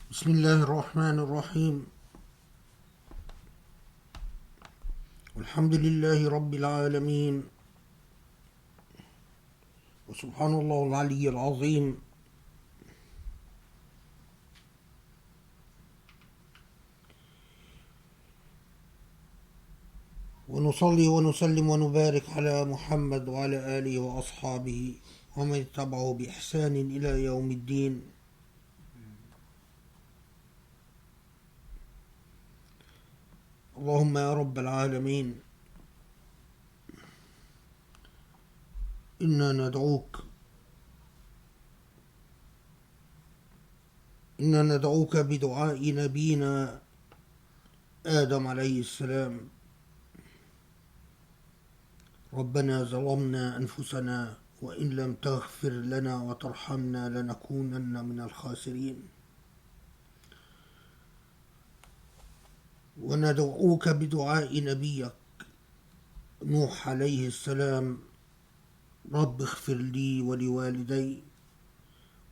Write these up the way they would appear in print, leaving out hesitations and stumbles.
بسم الله الرحمن الرحيم. الحمد لله رب العالمين، وسبحان الله العلي العظيم. ونصلي ونسلم ونبارك على محمد وعلى آله وأصحابه ومن اتبعه بإحسان إلى يوم الدين. اللهم يا رب العالمين، إنا ندعوك بدعاء نبينا آدم عليه السلام: ربنا ظلمنا أنفسنا وإن لم تغفر لنا وترحمنا لنكونن من الخاسرين. وندعوك بدعاء نبيك نوح عليه السلام: رب اغفر لي ولوالدي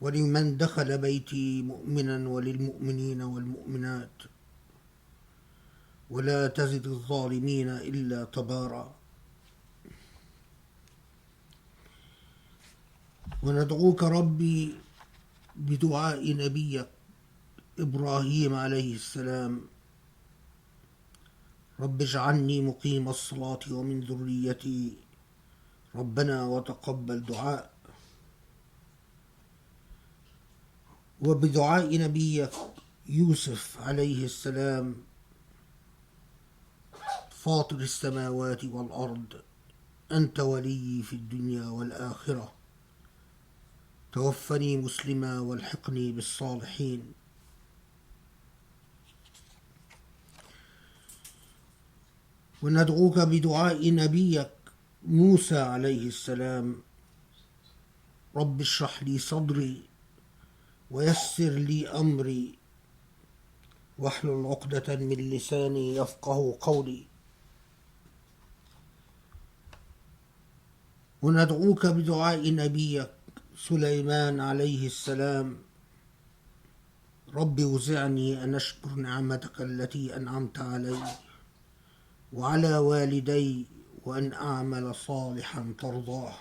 ولمن دخل بيتي مؤمنا وللمؤمنين والمؤمنات ولا تزد الظالمين إلا تبارا. وندعوك ربي بدعاء نبيك إبراهيم عليه السلام: رب اجعلني مقيم الصلاة ومن ذريتي ربنا وتقبل دعاء. وبدعاء نبيك يوسف عليه السلام: فاطر السماوات والأرض أنت ولي في الدنيا والآخرة توفني مسلما والحقني بالصالحين. وندعوك بدعاء نبيك موسى عليه السلام: رب اشرح لي صدري ويسر لي أمري واحلل عقدة من لساني يفقه قولي. وندعوك بدعاء نبيك سليمان عليه السلام: رب أوزعني أن أشكر نعمتك التي أنعمت علي وعلى والدي وأن أعمل صالحا ترضاه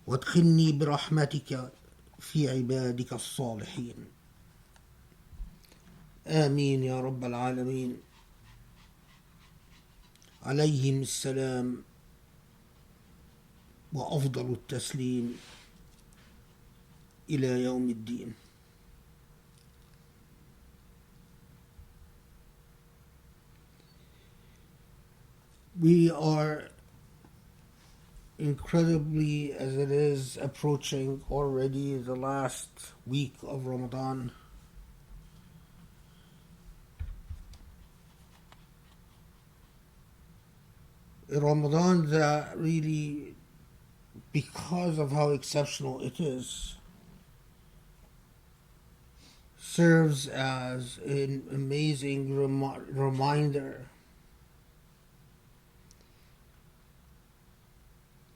وادخلني برحمتك في عبادك الصالحين. آمين يا رب العالمين. عليهم السلام وأفضل التسليم إلى يوم الدين. We are incredibly, as it is, approaching already the last week of Ramadan. A Ramadan that really, because of how exceptional it is, serves as an amazing reminder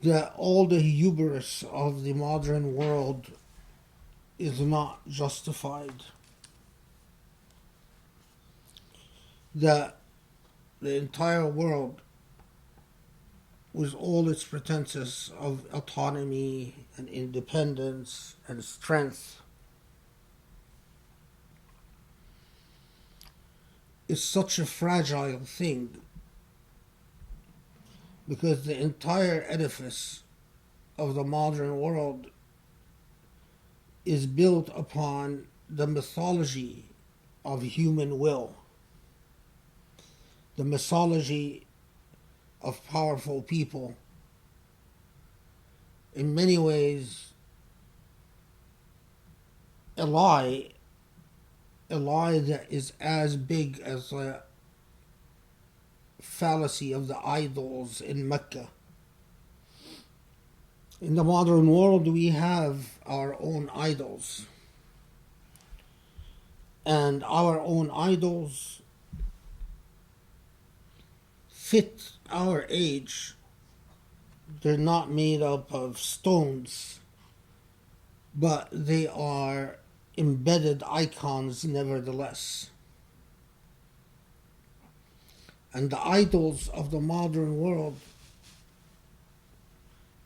that all the hubris of the modern world is not justified. That the entire world, with all its pretenses of autonomy and independence and strength, is such a fragile thing, because the entire edifice of the modern world is built upon the mythology of human will, the mythology of powerful people. In many ways, a lie that is as big as the fallacy of the idols in Mecca. In the modern world, we have our own idols, and our own idols fit our age. They're not made up of stones, but they are embedded icons nevertheless. And the idols of the modern world,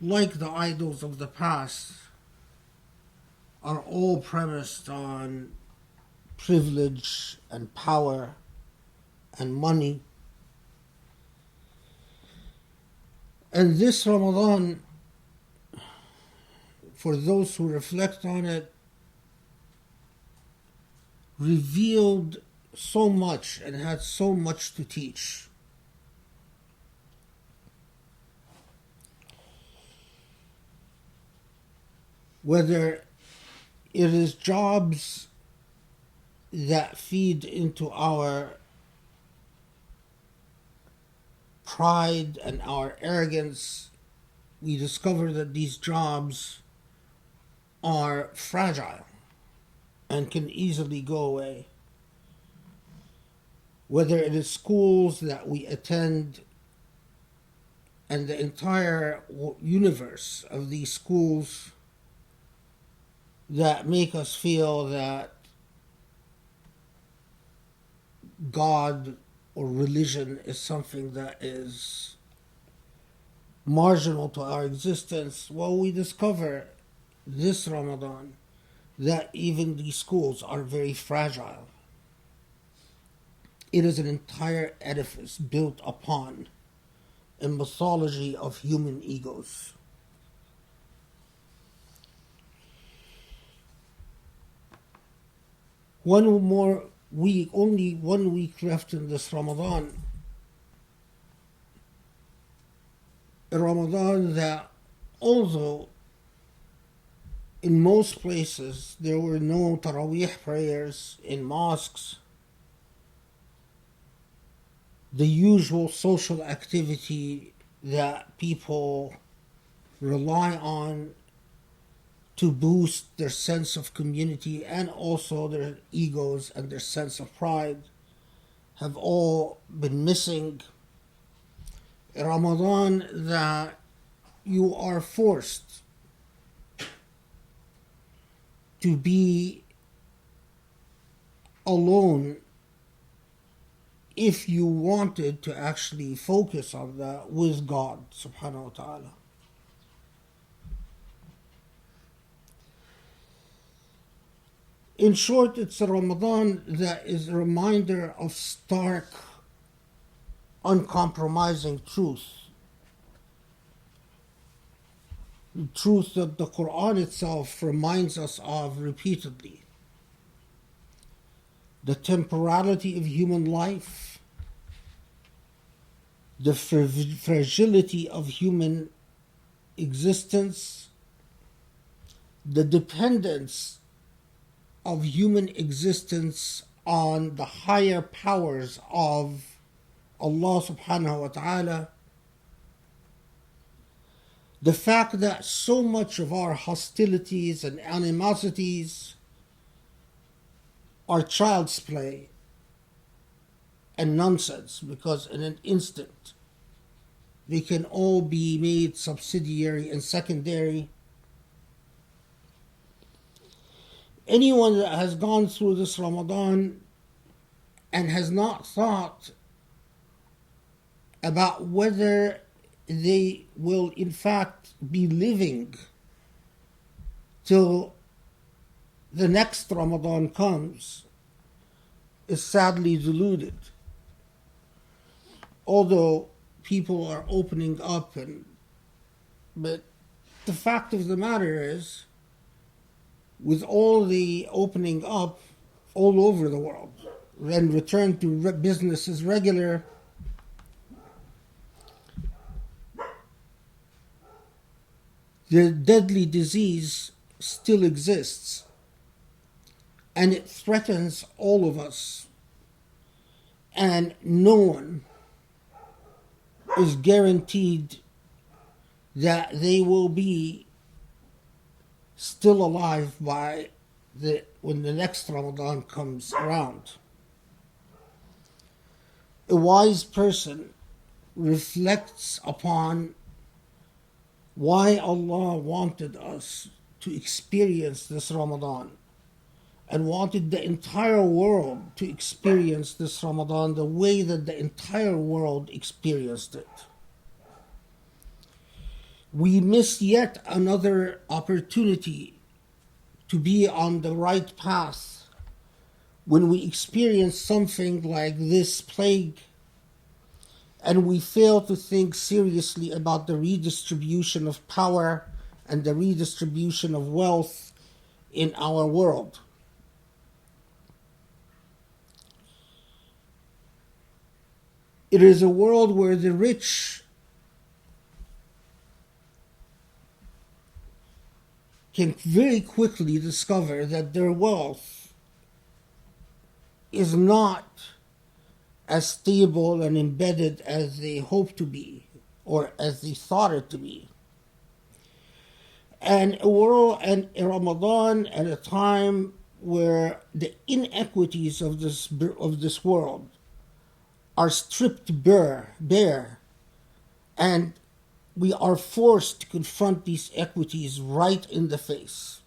like the idols of the past, are all premised on privilege and power and money. And this Ramadan, for those who reflect on it, revealed so much and had so much to teach. Whether it is jobs that feed into our pride and our arrogance, we discover that these jobs are fragile and can easily go away. Whether it is schools that we attend and the entire universe of these schools that make us feel that God or religion is something that is marginal to our existence, well, we discover this Ramadan that even these schools are very fragile. It is an entire edifice built upon a mythology of human egos. One more week, only 1 week left in this Ramadan. A Ramadan that, although in most places there were no Taraweeh prayers in mosques, the usual social activity that people rely on to boost their sense of community and also their egos and their sense of pride have all been missing. A Ramadan that you are forced to be alone if you wanted to actually focus on that with God subhanahu wa ta'ala. In short, it's a Ramadan that is a reminder of stark, uncompromising truth. The truth that the Quran itself reminds us of repeatedly. The temporality of human life, the fragility of human existence, the dependence of human existence on the higher powers of Allah subhanahu wa ta'ala, the fact that so much of our hostilities and animosities are child's play and nonsense, because in an instant they can all be made subsidiary and secondary. Anyone that has gone through this Ramadan and has not thought about whether they will in fact be living till the next Ramadan comes is sadly deluded. Although people are opening up, but the fact of the matter is, with all the opening up all over the world and return to business as regular, the deadly disease still exists and it threatens all of us, and no one is guaranteed that they will be still alive when the next Ramadan comes around. A wise person reflects upon why Allah wanted us to experience this Ramadan and wanted the entire world to experience this Ramadan the way that the entire world experienced it. We miss yet another opportunity to be on the right path when we experience something like this plague and we fail to think seriously about the redistribution of power and the redistribution of wealth in our world. It is a world where the rich can very quickly discover that their wealth is not as stable and embedded as they hope to be or as they thought it to be. And a world and a Ramadan at a time where the inequities of this world are stripped bare, and we are forced to confront these equities right in the face.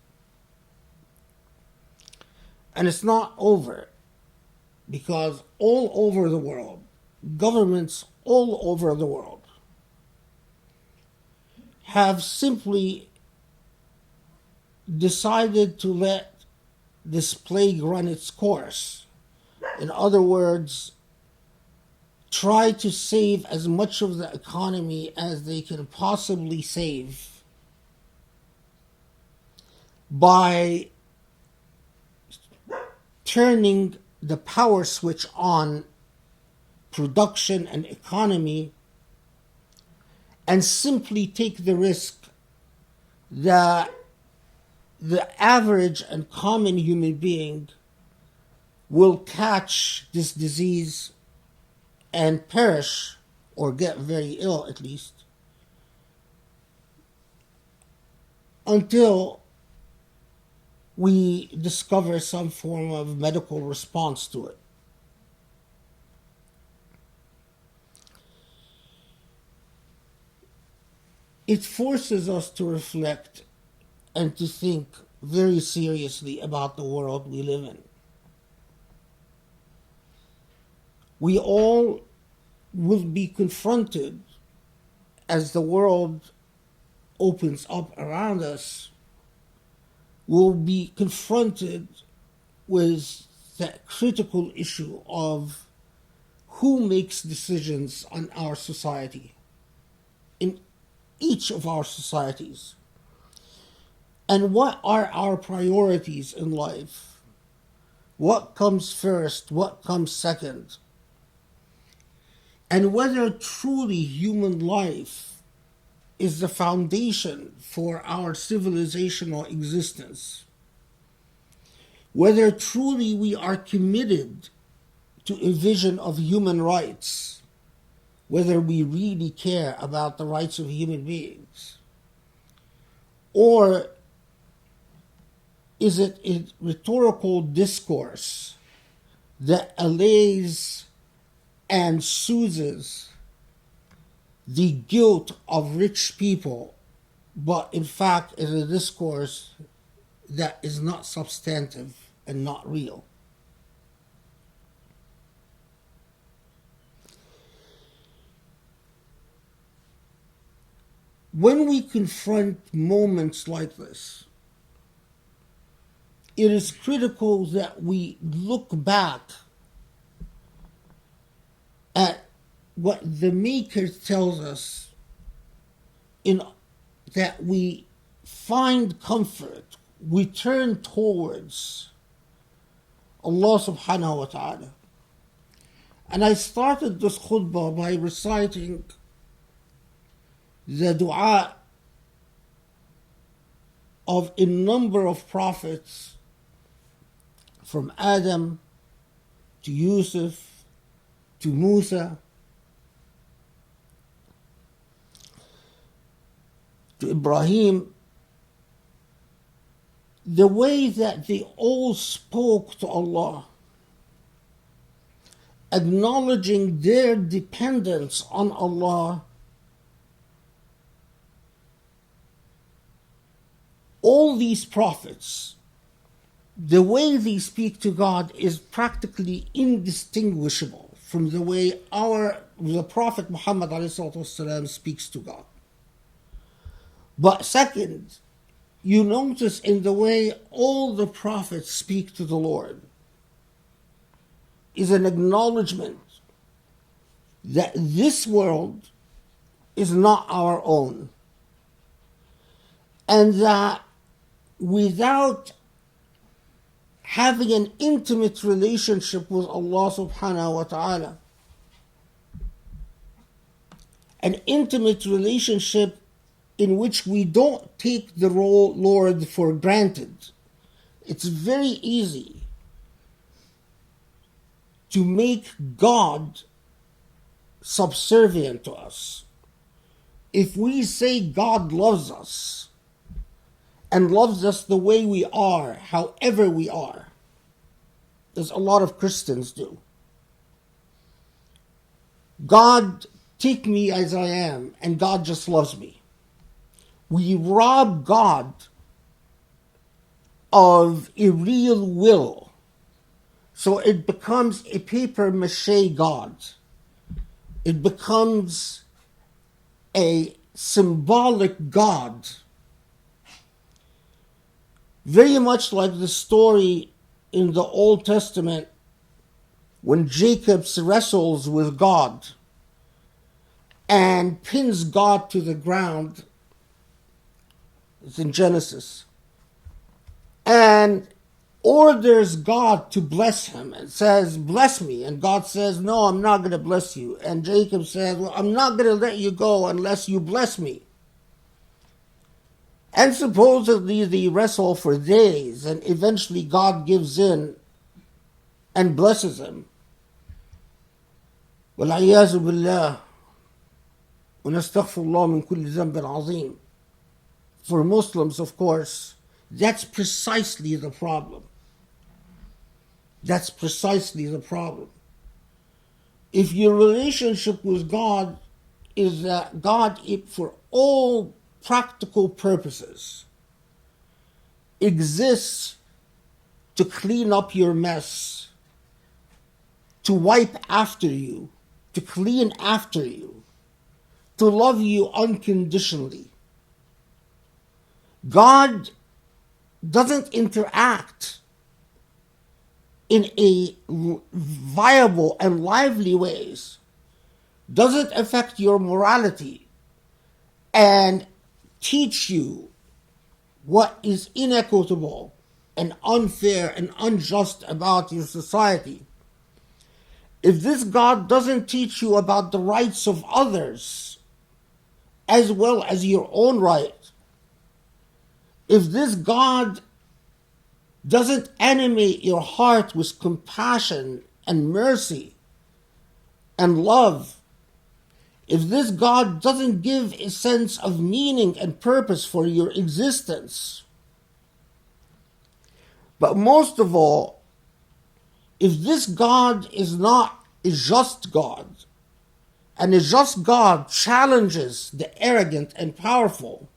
And it's not over, because all over the world, governments all over the world have simply decided to let this plague run its course. In other words, try to save as much of the economy as they can possibly save by turning the power switch on production and economy, and simply take the risk that the average and common human being will catch this disease and perish, or get very ill at least, until we discover some form of medical response to it. It forces us to reflect and to think very seriously about the world we live in. We all will be confronted, as the world opens up around us, will be confronted with the critical issue of who makes decisions on our society, in each of our societies, and what are our priorities in life. What comes first? What comes second? And whether truly human life is the foundation for our civilizational existence. Whether truly we are committed to a vision of human rights. Whether we really care about the rights of human beings. Or is it a rhetorical discourse that allays and soothes the guilt of rich people, but in fact is a discourse that is not substantive and not real? When we confront moments like this, it is critical that we look back at what the Maker tells us, in that we find comfort, we turn towards Allah subhanahu wa ta'ala. And I started this khutbah by reciting the dua of a number of prophets, from Adam to Yusuf to Musa to Ibrahim, the way that they all spoke to Allah, acknowledging their dependence on Allah. All these prophets the way they speak to God is practically indistinguishable from the way the Prophet Muhammad ﷺ speaks to God. But second, you notice in the way all the prophets speak to the Lord is an acknowledgement that this world is not our own, and that without having an intimate relationship with Allah subhanahu wa ta'ala, an intimate relationship in which we don't take the Lord for granted, it's very easy to make God subservient to us. If we say God loves us and loves us the way we are, however we are, as a lot of Christians do, God, take me as I am, and God just loves me. We rob God of a real will, so it becomes a paper mache God. It becomes a symbolic God, very much like the story in the Old Testament when Jacob wrestles with God and pins God to the ground. It's in Genesis. And orders God to bless him and says, bless me. And God says, no, I'm not going to bless you. And Jacob says, well, I'm not going to let you go unless you bless me. And supposedly they wrestle for days, and eventually God gives in and blesses him. وَالْعِيَاذُ بِاللَّهِ وَنَسْتَغْفِرُ اللَّهَ مِنْ كُلِّ ذَنْبٍ عَظِيمٍ. For Muslims, of course, that's precisely the problem. That's precisely the problem. If your relationship with God is that God, for all practical purposes, exists to clean up your mess, to wipe after you, to clean after you, to love you unconditionally. God doesn't interact in a viable and lively ways, doesn't affect your morality and teach you what is inequitable and unfair and unjust about your society. If this God doesn't teach you about the rights of others as well as your own right, if this God doesn't animate your heart with compassion and mercy and love, if this God doesn't give a sense of meaning and purpose for your existence, but most of all, if this God is not a just God, and a just God challenges the arrogant and powerful,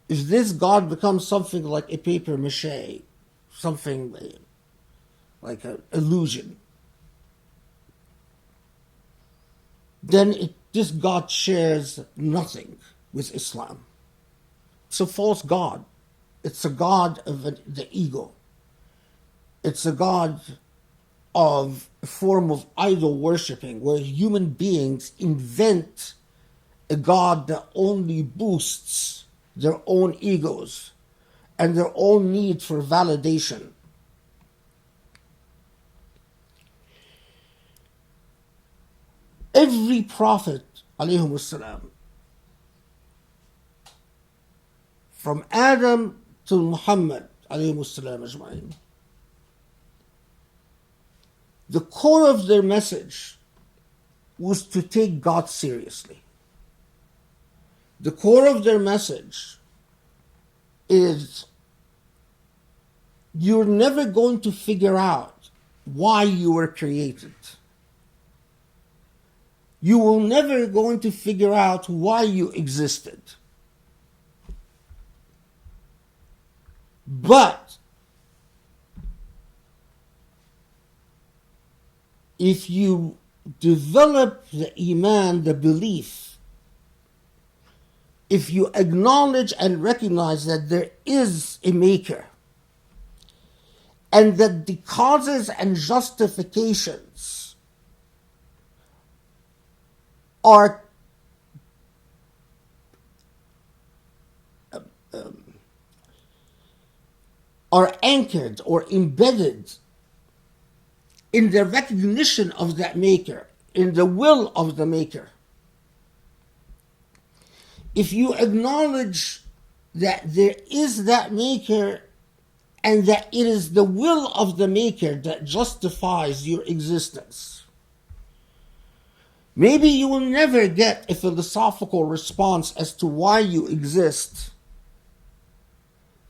if this God becomes something like a paper mache, something like an illusion, then this God shares nothing with Islam. It's a false God. It's a God of the ego. It's a God of a form of idol worshipping, where human beings invent a God that only boosts their own egos and their own need for validation. Every prophet, alayhim salam, from Adam to Muhammad, alayhim salam ajma'in, the core of their message was to take God seriously. The core of their message is you're never going to figure out why you were created. You will never going to figure out why you existed. But if you develop the iman, the belief, if you acknowledge and recognize that there is a maker, and that the causes and justifications are anchored or embedded in the recognition of that maker, in the will of the maker. If you acknowledge that there is that maker and that it is the will of the maker that justifies your existence, maybe you will never get a philosophical response as to why you exist.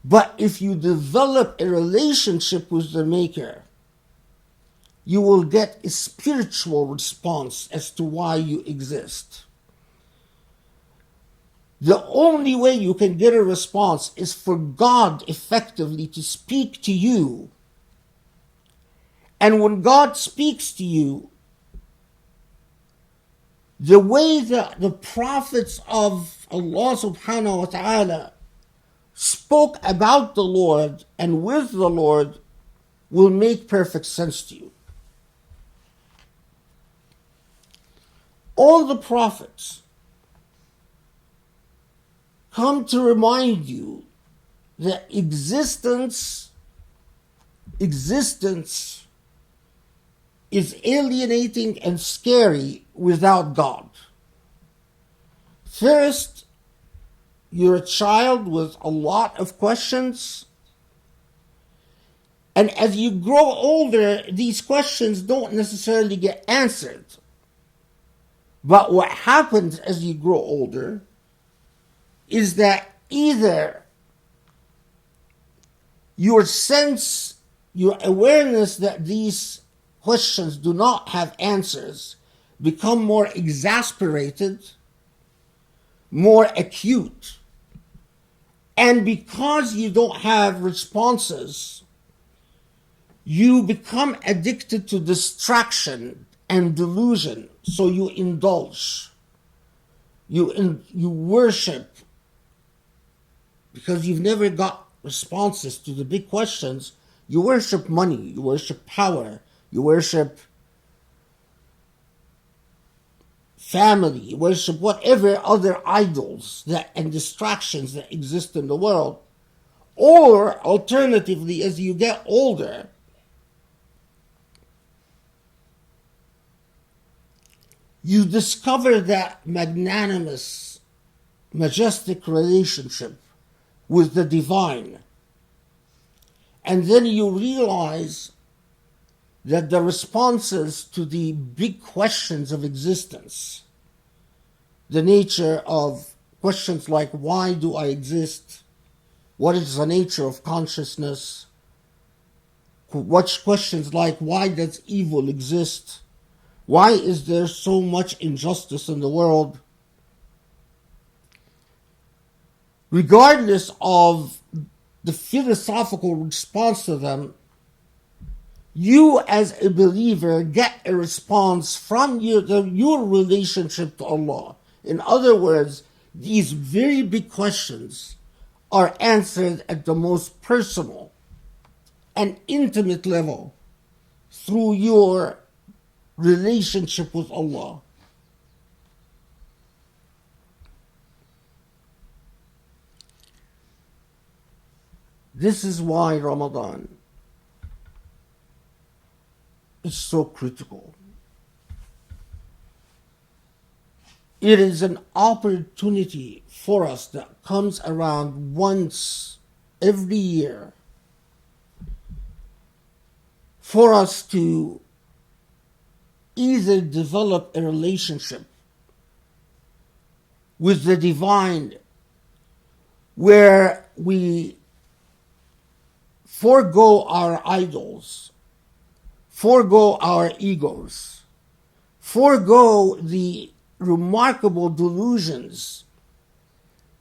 But if you develop a relationship with the maker, you will get a spiritual response as to why you exist. The only way you can get a response is for God effectively to speak to you. And when God speaks to you, the way that the prophets of Allah subhanahu wa ta'ala spoke about the Lord and with the Lord will make perfect sense to you. All the prophets come to remind you that existence is alienating and scary without God. First, you're a child with a lot of questions, and as you grow older, these questions don't necessarily get answered. But what happens as you grow older is that either your sense, your awareness that these questions do not have answers become more exasperated, more acute. And because you don't have responses, you become addicted to distraction and delusion. So you indulge. You worship. Because you've never got responses to the big questions. You worship money. You worship power. You worship family. You worship whatever other idols and distractions that exist in the world. Or alternatively, as you get older, you discover that magnanimous, majestic relationship with the divine. And then you realize that the responses to the big questions of existence, the nature of questions like, why do I exist? What is the nature of consciousness? What questions like, why does evil exist? Why is there so much injustice in the world? Regardless of the philosophical response to them, you as a believer get a response from your relationship to Allah. In other words, these very big questions are answered at the most personal and intimate level through your relationship with Allah. This is why Ramadan is so critical. It is an opportunity for us that comes around once every year for us to either develop a relationship with the divine where we forego our idols, forego our egos, forego the remarkable delusions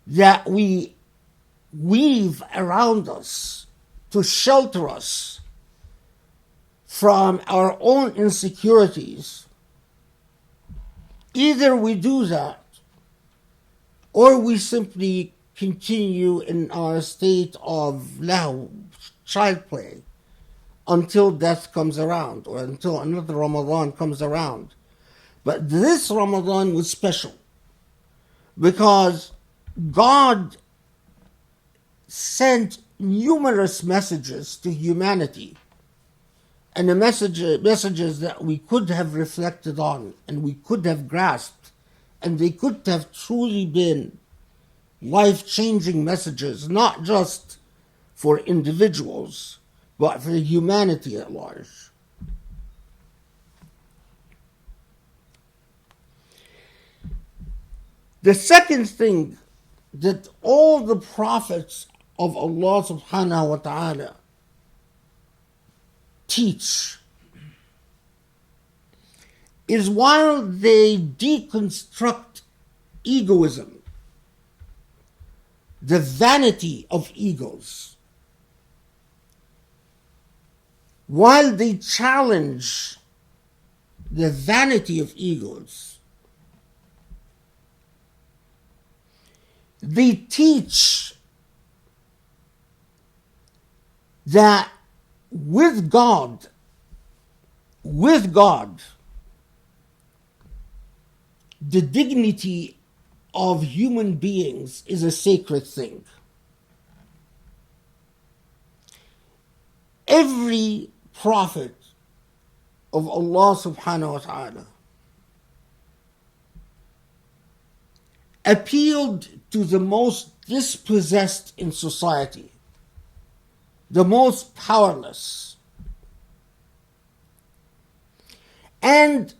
that we weave around us to shelter us from our own insecurities, either we do that or we simply continue in our state of lahu, child play, until death comes around or until another Ramadan comes around. But this Ramadan was special because God sent numerous messages to humanity, and the messages that we could have reflected on and we could have grasped, and they could have truly been life-changing messages, not just for individuals, but for humanity at large. The second thing that all the prophets of Allah subhanahu wa ta'ala teach is, while they deconstruct egoism, the vanity of egos, while they challenge the vanity of egos, they teach that with God, the dignity of human beings is a sacred thing. Every prophet of Allah subhanahu wa ta'ala appealed to the most dispossessed in society, the most powerless. And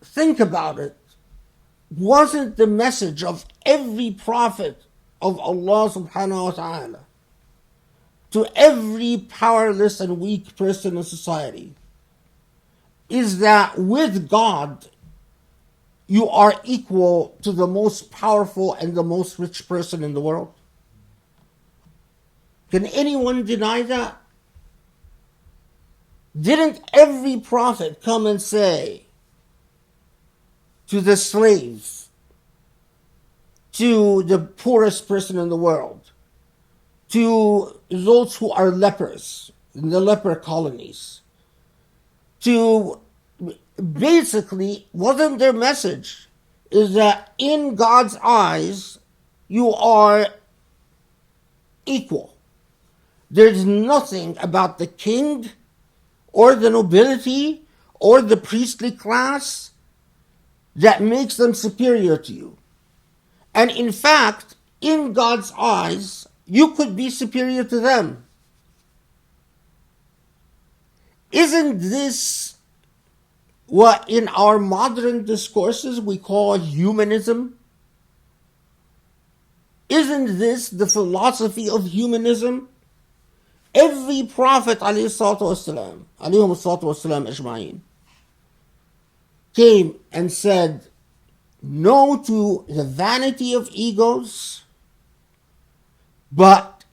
think about it, wasn't the message of every prophet of Allah subhanahu wa ta'ala to every powerless and weak person in society is that with God you are equal to the most powerful and the most rich person in the world? Can anyone deny that? Didn't every prophet come and say to the slaves, to the poorest person in the world, to those who are lepers in the leper colonies, to basically, wasn't their message is that in God's eyes you are equal? There's nothing about the king or the nobility or the priestly class that makes them superior to you. And in fact, in God's eyes, you could be superior to them. Isn't this what in our modern discourses we call humanism? Isn't this the philosophy of humanism? Every prophet alayhim ajma'in, came and said no to the vanity of egos, but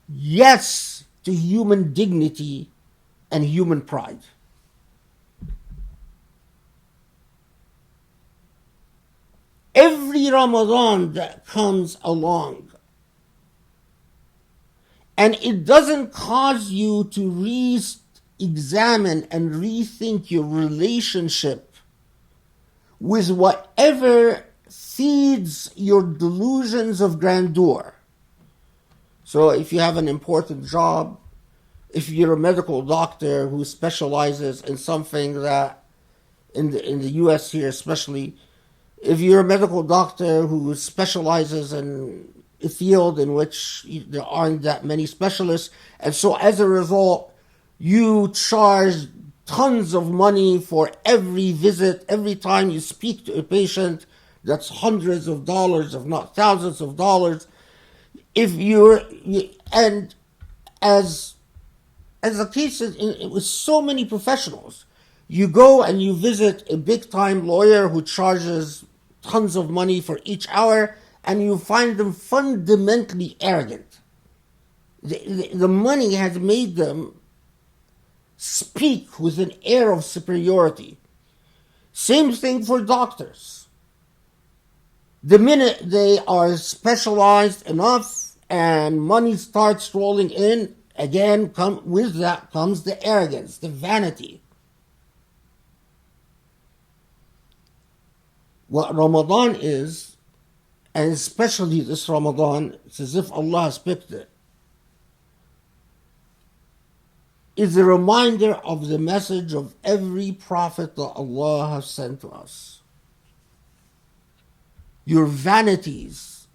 yes to human dignity and human pride. Every Ramadan that comes along, and it doesn't cause you to re-examine and rethink your relationship with whatever feeds your delusions of grandeur. So if you have an important job, if you're a medical doctor who specializes in something that, in the US here especially, if you're a medical doctor who specializes in a field in which there aren't that many specialists, and so as a result, you charge tons of money for every visit, every time you speak to a patient, that's hundreds of dollars, if not thousands of dollars. And as the case is with so many professionals, you go and you visit a big-time lawyer who charges tons of money for each hour, and you find them fundamentally arrogant. The money has made them speak with an air of superiority. Same thing for doctors. The minute they are specialized enough and money starts rolling in, again, with that comes the arrogance, the vanity. What Ramadan is, and especially this Ramadan, it's as if Allah has picked it, is a reminder of the message of every prophet that Allah has sent to us. Your vanities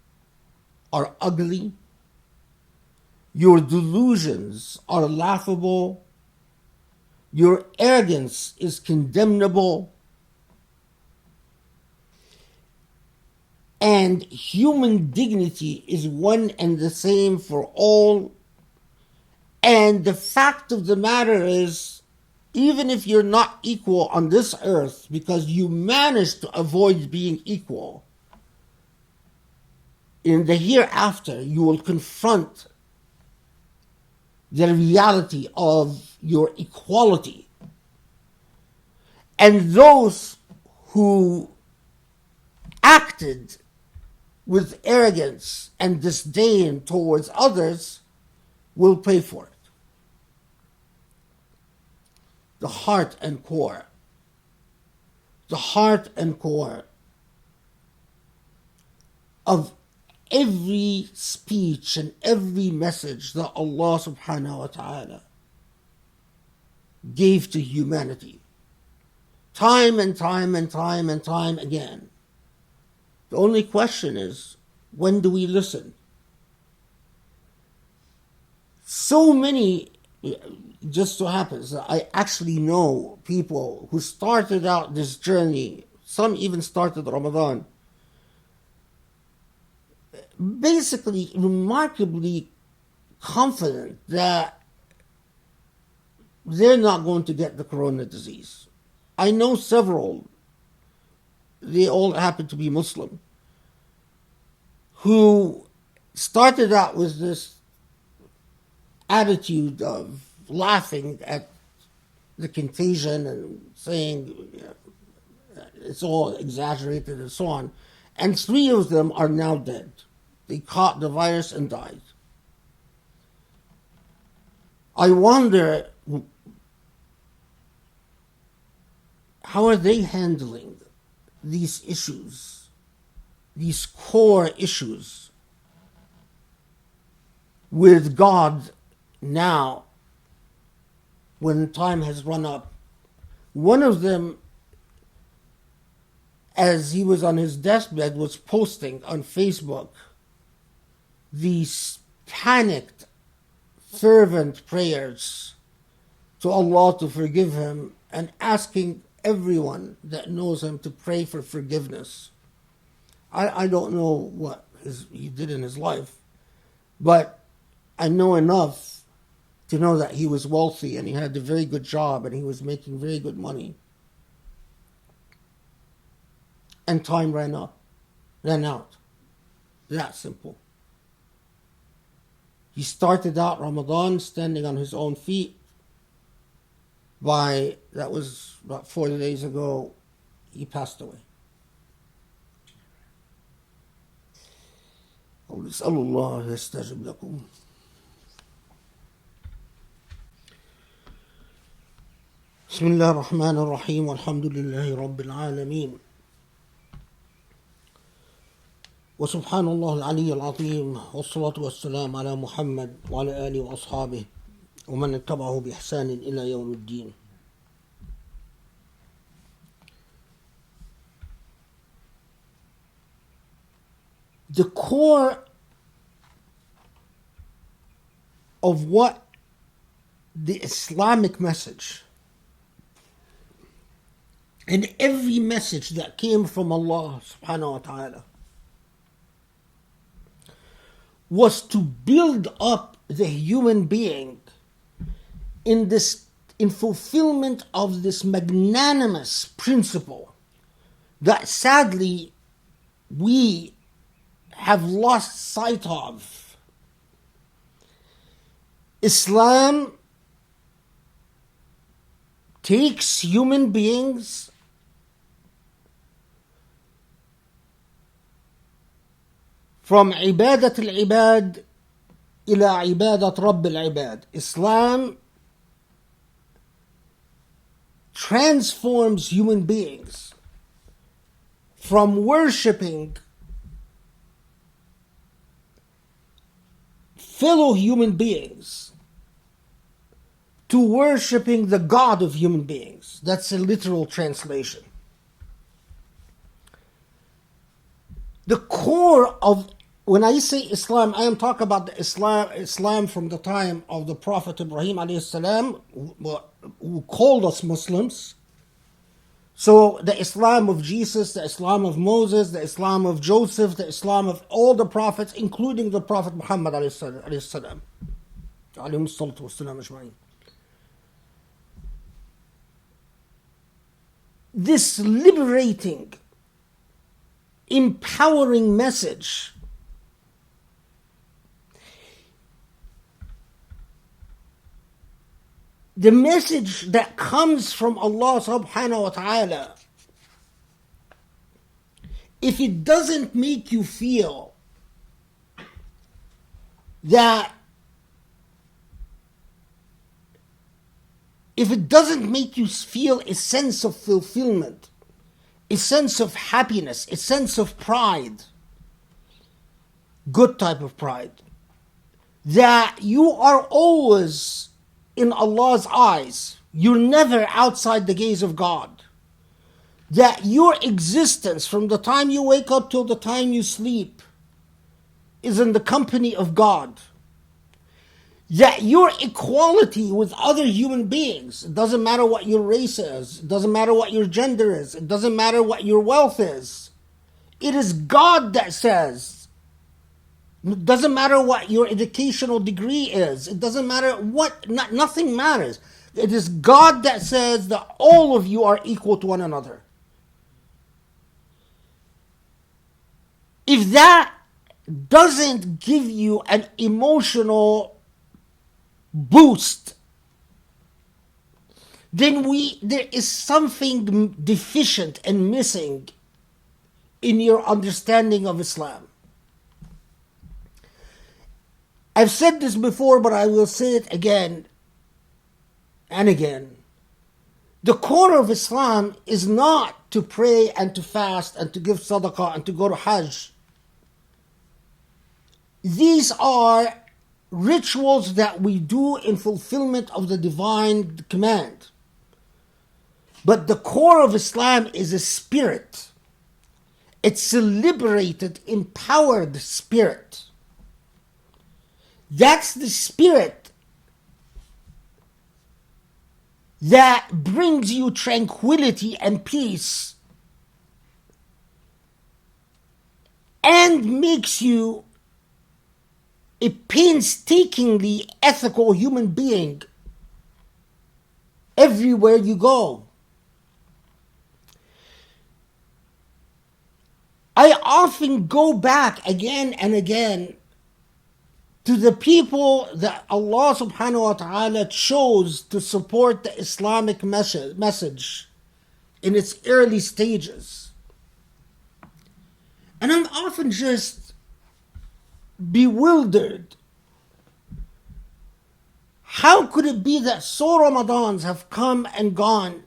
are ugly. Your delusions are laughable. Your arrogance is condemnable. And human dignity is one and the same for all. And the fact of the matter is, even if you're not equal on this earth because you manage to avoid being equal, in the hereafter you will confront the reality of your equality. And those who acted with arrogance and disdain towards others will pay for it. The heart and core of every speech and every message that Allah subhanahu wa ta'ala gave to humanity, time and time again. The only question is, when do we listen? So many, just so happens that I actually know people who started out this journey, some even started Ramadan, basically remarkably confident that they're not going to get the corona disease. I know several, they all happen to be Muslim, who started out with this attitude of laughing at the contagion and saying it's all exaggerated and so on. And 3 of them are now dead. They caught the virus and died. I wonder, how are they handling these issues, these core issues with God now when time has run up? One of them, as he was on his deathbed, was posting on Facebook these panicked, fervent prayers to Allah to forgive him and asking everyone that knows him to pray for forgiveness. I don't know what he did in his life, but I know enough to know that he was wealthy and he had a very good job and he was making very good money. And time ran out. That simple. He started out Ramadan standing on his own feet. That was about 4 days ago, he passed away. نسأل الله يستجب لكم. بسم الله الرحمن الرحيم والحمد لله رب العالمين وسبحان الله العلي العظيم والصلاة والسلام على محمد وعلى آله وأصحابه ومن اتبعه بإحسان إلى يوم الدين. The core of what the Islamic message and every message that came from Allah subhanahu wa ta'ala was to build up the human being in fulfillment of this magnanimous principle that sadly we have lost sight of Islam takes human beings from عبادة العباد إلى عبادة رب العباد. Islam transforms human beings from worshipping fellow human beings to worshipping the God of human beings. That's a literal translation. The core of, when I say Islam, I am talking about the Islam from the time of the Prophet Ibrahim alayhi salam, who called us Muslims. So the Islam of Jesus, the Islam of Moses, the Islam of Joseph, the Islam of all the prophets, including the Prophet Muhammad alayhi salam. Alayhi salatu wassalam ajma'in. This liberating, empowering message the message that comes from Allah subhanahu wa ta'ala, if it doesn't make you feel that, if it doesn't make you feel a sense of fulfillment, a sense of happiness, a sense of pride, good type of pride, that you are always in Allah's eyes, you're never outside the gaze of God, that your existence from the time you wake up till the time you sleep is in the company of God, that your equality with other human beings, it doesn't matter what your race is, it doesn't matter what your gender is, it doesn't matter what your wealth is, it is God that says. It doesn't matter what your educational degree is. It doesn't matter what, nothing matters. It is God that says that all of you are equal to one another. If that doesn't give you an emotional boost, then there is something deficient and missing in your understanding of Islam. I've said this before, but I will say it again and again. The core of Islam is not to pray and to fast and to give sadaqah and to go to Hajj. These are rituals that we do in fulfillment of the divine command. But the core of Islam is a spirit. It's a liberated, empowered spirit. That's the spirit that brings you tranquility and peace and makes you a painstakingly ethical human being everywhere you go. I often go back again and again to the people that Allah subhanahu wa ta'ala chose to support the Islamic message in its early stages. And I'm often just bewildered. How could it be that so Ramadans have come and gone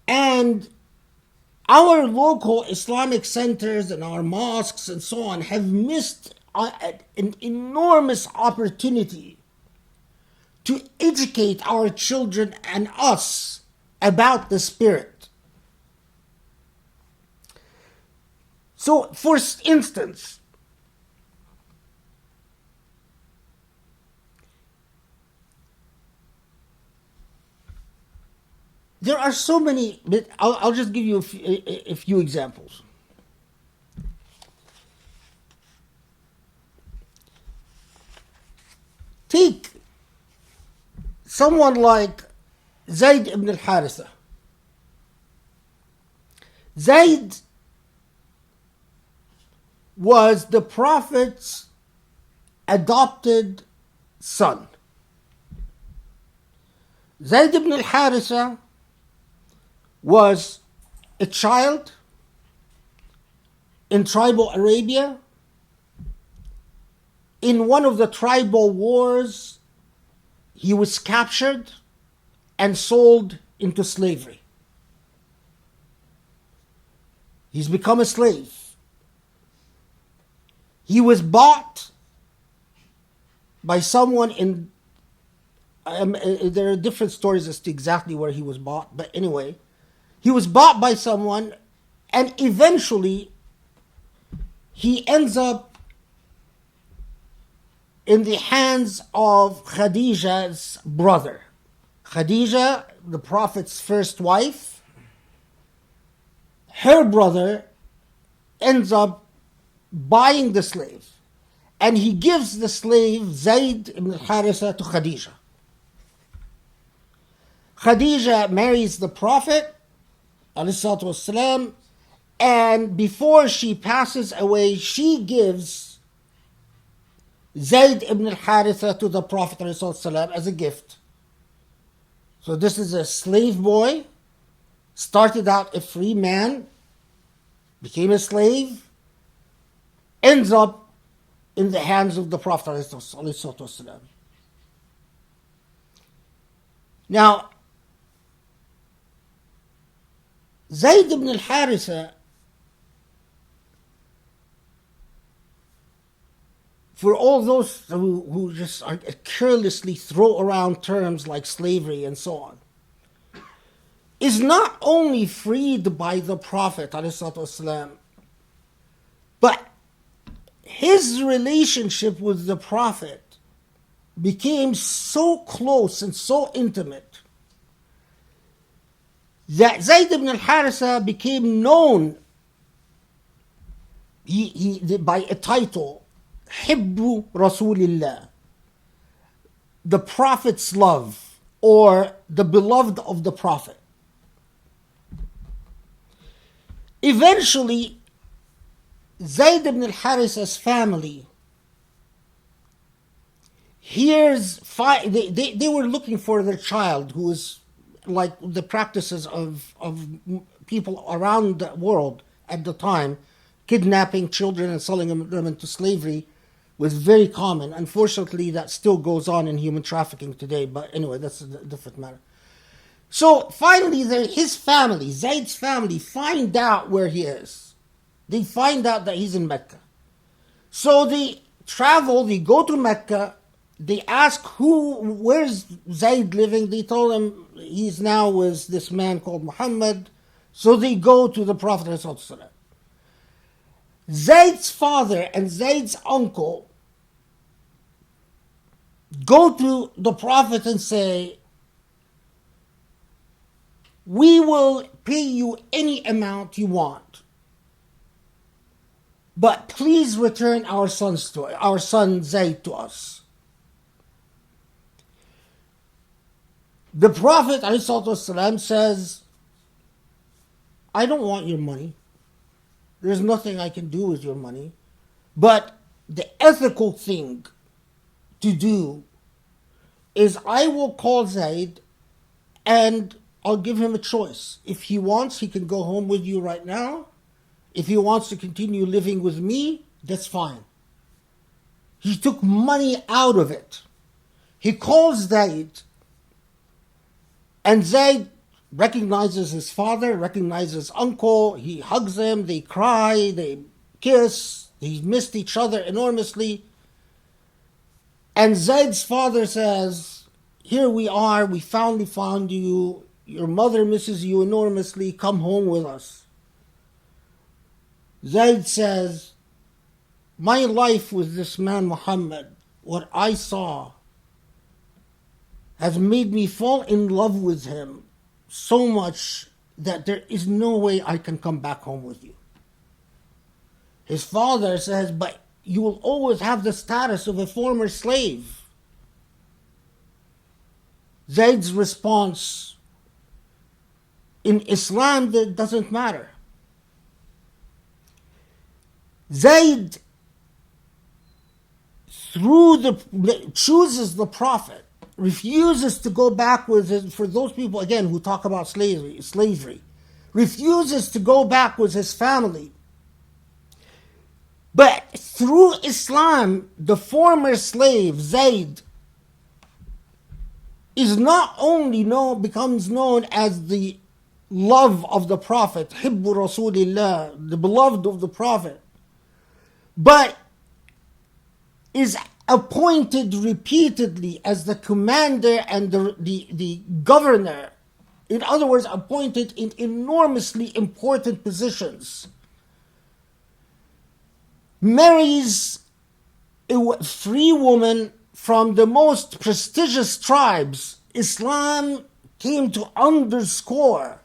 and our local Islamic centers and our mosques and so on have missed an enormous opportunity to educate our children and us about the spirit? So, for instance, there are so many, but I'll just give you a few examples. Take someone like Zayd ibn al-Haritha. Zayd was the Prophet's adopted son. Zayd ibn al-Haritha was a child in tribal Arabia. In one of the tribal wars, he was captured and sold into slavery. He's become a slave. He was bought by someone in... there are different stories as to exactly where he was bought, but anyway, he was bought by someone, and eventually he ends up in the hands of Khadija's brother. Khadija, the Prophet's first wife, her brother ends up buying the slave, and he gives the slave Zayd ibn al-Haritha to Khadija. Khadija marries the Prophet ﷺ, and before she passes away, she gives Zayd ibn al-Haritha to the Prophet ﷺ as a gift. So this is a slave boy, started out a free man, became a slave, ends up in the hands of the Prophet ﷺ. Now, Zayd ibn al-Haritha, for all those who just carelessly throw around terms like slavery and so on, is not only freed by the Prophet ﷺ, but his relationship with the Prophet became so close and so intimate that Zayd ibn al-Haritha became known by a title, Hibbu Rasulillah, the Prophet's love, or the beloved of the Prophet. Eventually, Zayd ibn al-Haritha's family hears, they were looking for their child, who was like the practices of people around the world at the time, kidnapping children and selling them into slavery was very common. Unfortunately, that still goes on in human trafficking today, but anyway, that's a different matter. So finally, his family, Zayd's family, find out where he is. They find out that he's in Mecca. So they travel, they go to Mecca, they ask where's Zayd living? They told him he's now with this man called Muhammad. So they go to the Prophet ﷺ. Zayd's father and Zayd's uncle go to the Prophet and say, we will pay you any amount you want, but please return our son Zayd to us. The Prophet ﷺ says, I don't want your money. There's nothing I can do with your money. But the ethical thing to do is I will call Zayd and I'll give him a choice. If he wants, he can go home with you right now. If he wants to continue living with me, that's fine. He took money out of it. He calls Zayd, and Zayd recognizes his father, recognizes his uncle. He hugs him, they cry, they kiss, they missed each other enormously. And Zayd's father says, here we are, we finally found you, your mother misses you enormously, come home with us. Zayd says, my life with this man Muhammad, what I saw, has made me fall in love with him so much that there is no way I can come back home with you. His father says, but you will always have the status of a former slave. Zayd's response, in Islam, that doesn't matter. Zayd chooses the Prophet, refuses to go backwards. For those people, again, who talk about slavery, refuses to go back with his family. But through Islam, the former slave, Zayd, is not only becomes known as the love of the Prophet, Hibbu Rasulillah, the beloved of the Prophet, but is appointed repeatedly as the commander and the governor. In other words, appointed in enormously important positions. Marries a free woman from the most prestigious tribes. Islam came to underscore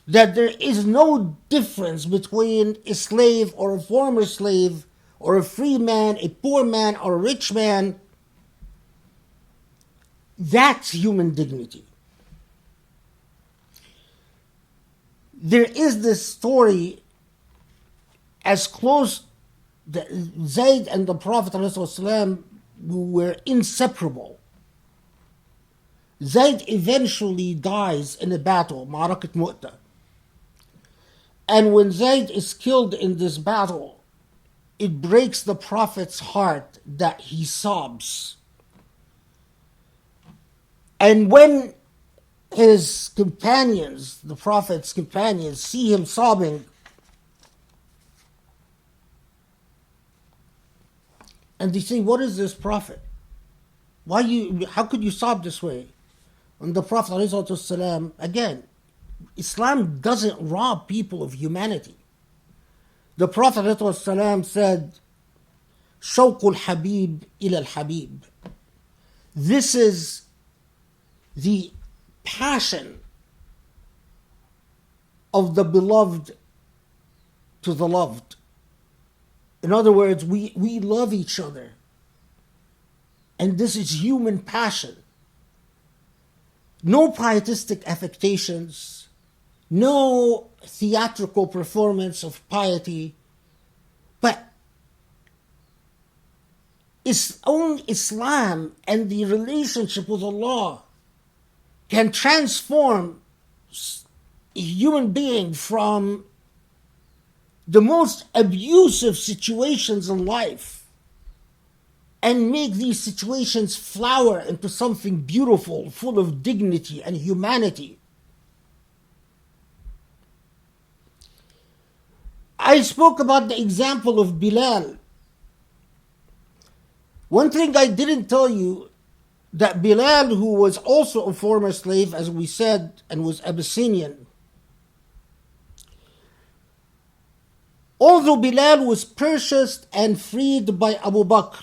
that there is no difference between a slave or a former slave, or a free man, a poor man, or a rich man. That's human dignity. There is this story as close that Zayd and the Prophet ﷺ were inseparable. Zayd eventually dies in a battle, Ma'arakat Mu'tah. And when Zayd is killed in this battle, it breaks the Prophet's heart that he sobs. And when his companions, the Prophet's companions, see him sobbing, and they say, "What is this, Prophet? How could you sob this way?" And the Prophet ﷺ, again, Islam doesn't rob people of humanity. The Prophet ﷺ said, "Shawq al-Habib ila al-Habib." This is the passion of the beloved to the loved. In other words, we love each other. And this is human passion. No pietistic affectations, no theatrical performance of piety, but its own Islam and the relationship with Allah can transform a human being from the most abusive situations in life and make these situations flower into something beautiful, full of dignity and humanity. I spoke about the example of Bilal. One thing I didn't tell you, that Bilal, who was also a former slave, as we said, and was Abyssinian, although Bilal was purchased and freed by Abu Bakr,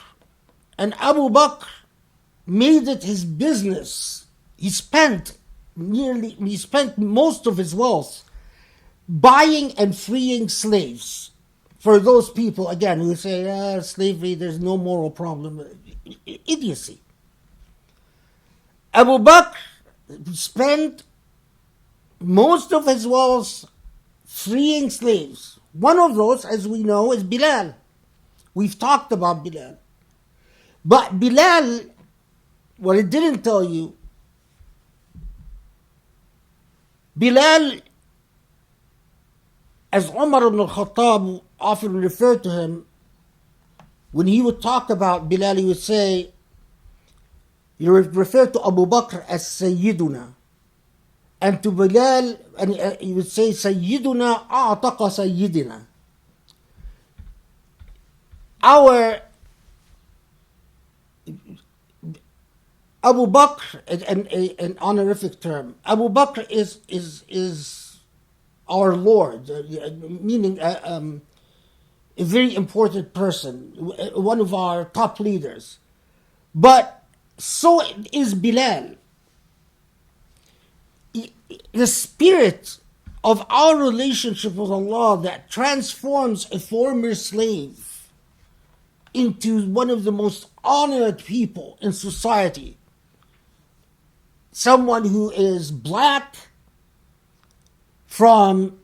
and Abu Bakr made it his business, he spent most of his wealth buying and freeing slaves. For those people, again, who say, slavery, there's no moral problem. Idiocy. Abu Bakr spent most of his wealth freeing slaves. One of those, as we know, is Bilal. We've talked about Bilal. But Bilal, what I didn't tell you, Bilal, as Umar ibn al-Khattab often referred to him, when he would talk about Bilal, he would say, he referred to Abu Bakr as Sayyiduna. And to Bilal, and he would say, Sayyiduna a'taqa Sayyidina. Our Abu Bakr, an honorific term, Abu Bakr is our Lord, meaning a very important person, one of our top leaders. But so is Bilal. The spirit of our relationship with Allah that transforms a former slave into one of the most honored people in society. Someone who is black, from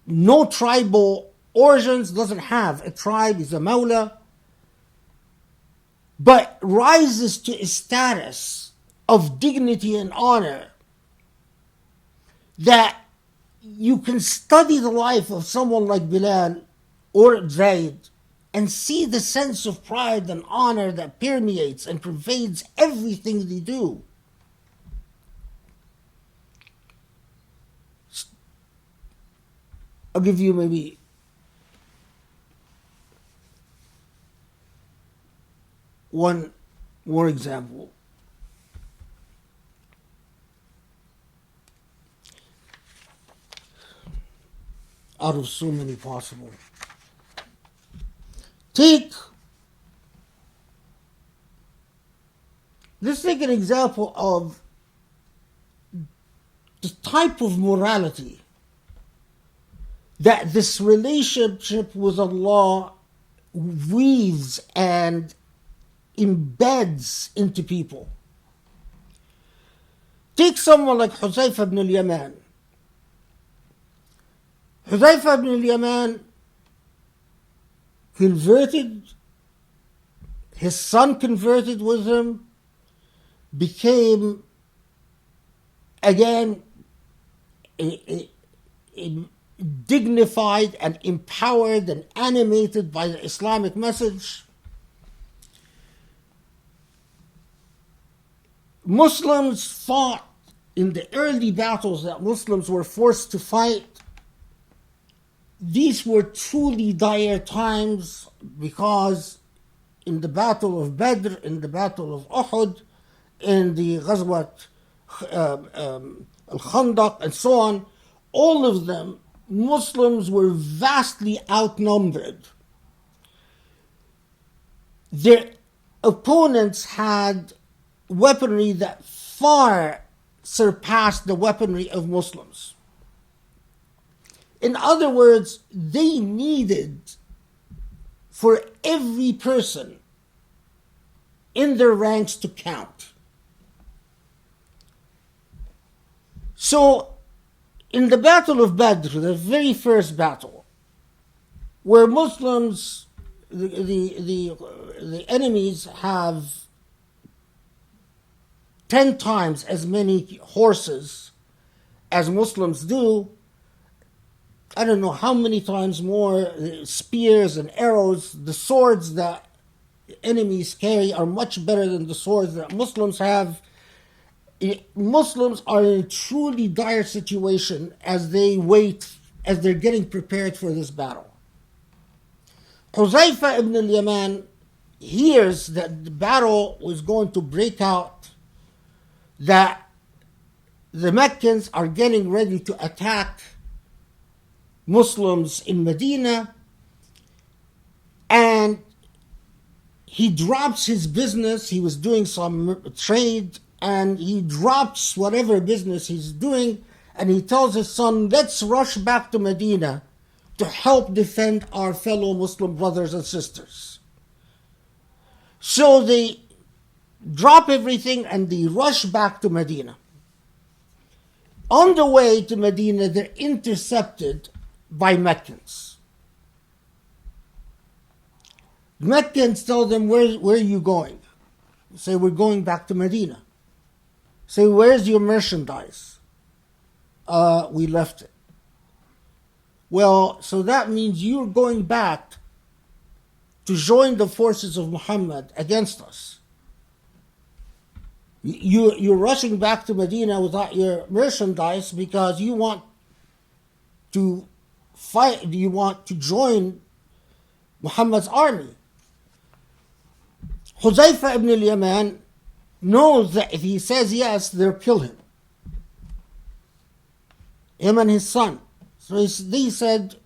no tribal origins, doesn't have a tribe, is a mawla, but rises to a status of dignity and honor that you can study the life of someone like Bilal or Zayd and see the sense of pride and honor that permeates and pervades everything they do. I'll give you maybe one more example. Out of so many possible. Let's take an example of the type of morality that this relationship with Allah weaves and embeds into people. Take someone like Huzaifa ibn al-Yaman. Huzaifa ibn al-Yaman converted, his son converted with him, became again dignified and empowered and animated by the Islamic message. Muslims fought in the early battles that Muslims were forced to fight. These were truly dire times because in the Battle of Badr, in the Battle of Uhud, in the Ghazwat Al-Khandaq and so on, all of them, Muslims were vastly outnumbered. Their opponents had weaponry that far surpassed the weaponry of Muslims. In other words, they needed for every person in their ranks to count. So, in the Battle of Badr, the very first battle, where Muslims, the enemies have 10 times as many horses as Muslims do, I don't know how many times more spears and arrows, the swords that enemies carry are much better than the swords that Muslims have. Muslims are in a truly dire situation as they wait, as they're getting prepared for this battle. Huzaifa ibn al-Yaman hears that the battle was going to break out, that the Meccans are getting ready to attack Muslims in Medina, and he drops his business. He was doing some trade, and he drops whatever business he's doing, and he tells his son, let's rush back to Medina to help defend our fellow Muslim brothers and sisters. So they drop everything and they rush back to Medina. On the way to Medina, they're intercepted by Meccans. Meccans tell them, where are you going? They say, we're going back to Medina. Say, where's your merchandise? We left it. Well, so that means you're going back to join the forces of Muhammad against us. You're rushing back to Medina without your merchandise because you want to fight, you want to join Muhammad's army. Huzaifa ibn al-Yaman knows that if he says yes, they'll kill him. Him and his son. So they said,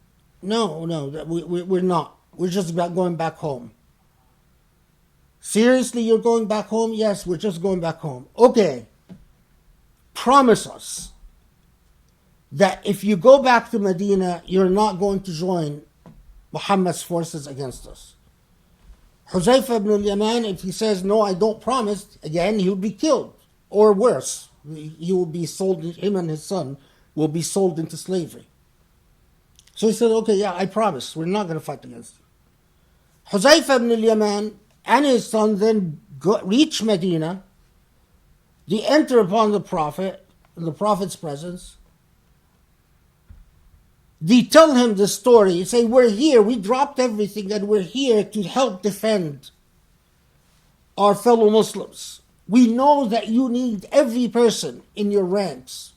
no, we're not. We're just going back home. Seriously, you're going back home? Yes, we're just going back home. Okay. Promise us that if you go back to Medina, you're not going to join Muhammad's forces against us. Huzaifa ibn al-Yaman, if he says, no, I don't promise, again, he'll be killed. Or worse, he will be sold, him and his son will be sold into slavery. So he said, okay, yeah, I promise, we're not going to fight against you. Huzaifa ibn al-Yaman and his son then reach Medina. They enter upon the Prophet's presence. They tell him the story. They say, we're here, we dropped everything, and we're here to help defend our fellow Muslims. We know that you need every person in your ranks.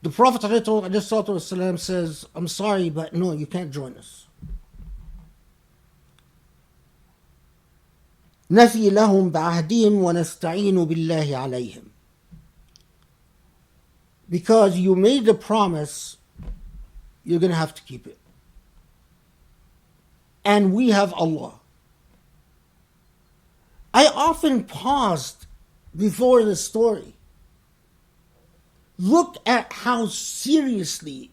The Prophet ﷺ says, I'm sorry, but no, you can't join us. نفي لهم بعهدهم ونستعين بالله عليهم. Because you made a promise, you're going to have to keep it. And we have Allah. I often paused before the story. Look at how seriously,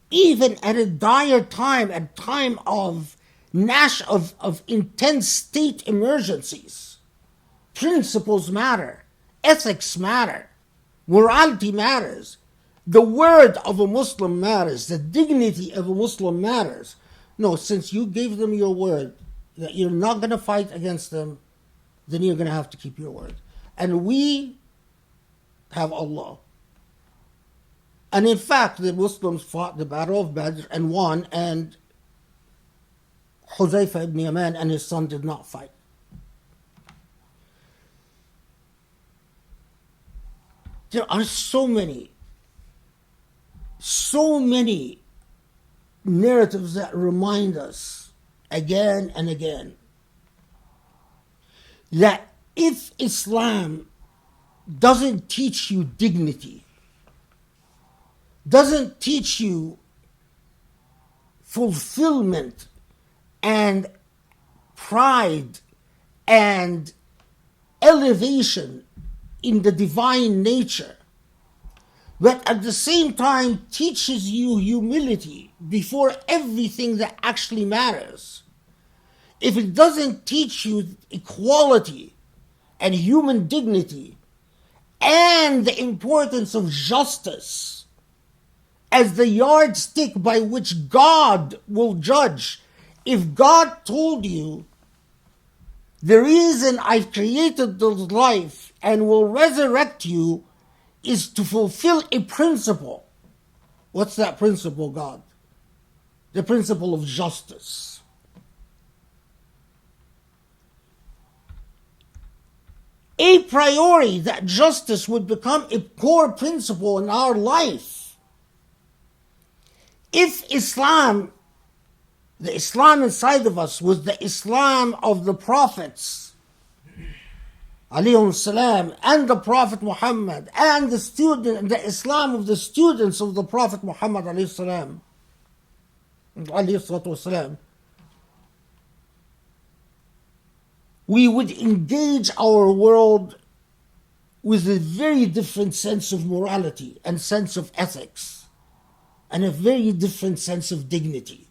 even at a dire time, at time of intense state emergencies, principles matter, ethics matter, morality matters, the word of a Muslim matters, the dignity of a Muslim matters. No, since you gave them your word that you're not going to fight against them, then you're going to have to keep your word. And we have Allah. And in fact, the Muslims fought the Battle of Badr and won, and Huzaifa ibn Yaman and his son did not fight. There are so many narratives that remind us again and again that if Islam doesn't teach you dignity, doesn't teach you fulfillment and pride and elevation in the divine nature, but at the same time teaches you humility before everything that actually matters, if it doesn't teach you equality and human dignity and the importance of justice as the yardstick by which God will judge, if God told you, the reason I've created this life and will resurrect you is to fulfill a principle. What's that principle, God? The principle of justice. A priori, that justice would become a core principle in our life. If Islam, the Islam inside of us, was the Islam of the prophets, alayhim salam, and the Prophet Muhammad, and the Islam of the students of the Prophet Muhammad alayhi salam, alayhi salatu wasalam, we would engage our world with a very different sense of morality and sense of ethics, and a very different sense of dignity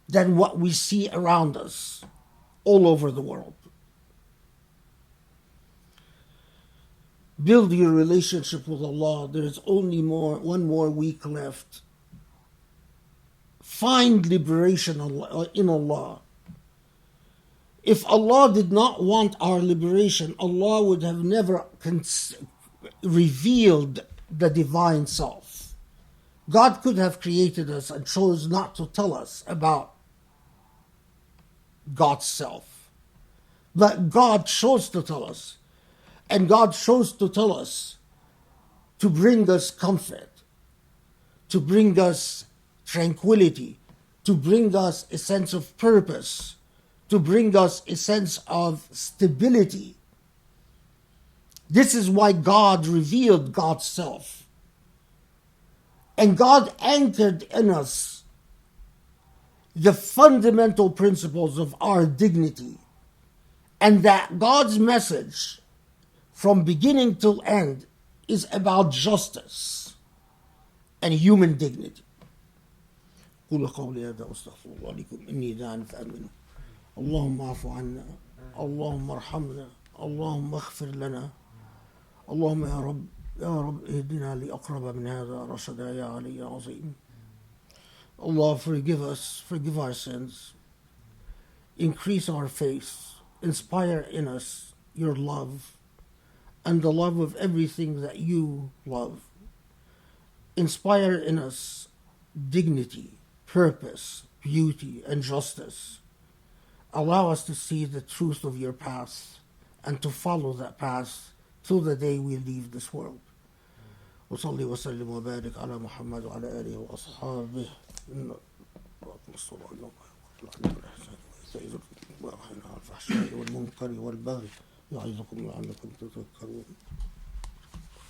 than what we see around us all over the world. Build your relationship with Allah. There is only one more week left. Find liberation in Allah. If Allah did not want our liberation, Allah would have never revealed the divine self. God could have created us and chose not to tell us about God's self. But God chose to tell us. And God chose to tell us to bring us comfort, to bring us tranquility, to bring us a sense of purpose, to bring us a sense of stability. This is why God revealed God's self. And God anchored in us the fundamental principles of our dignity, and that God's message from beginning till end is about justice and human dignity. قولوا قولي هذا واستغفر الله لكم إني داعٍ فآمنوا اللهم اعف عنا اللهم ارحمنا اللهم اغفر لنا اللهم يا رب اهدنا لأقرب من هذا رشدا يا علي عظيم Allah, forgive us, forgive our sins, increase our faith, inspire in us your love and the love of everything that you love. Inspire in us dignity, purpose, beauty, and justice. Allow us to see the truth of your path and to follow that path till the day we leave this world. وصلي وسلم وبارك على محمد وعلى آله وأصحابه وعن الفحشاء والمنكر والبغي يعظكم لعلكم تذكرون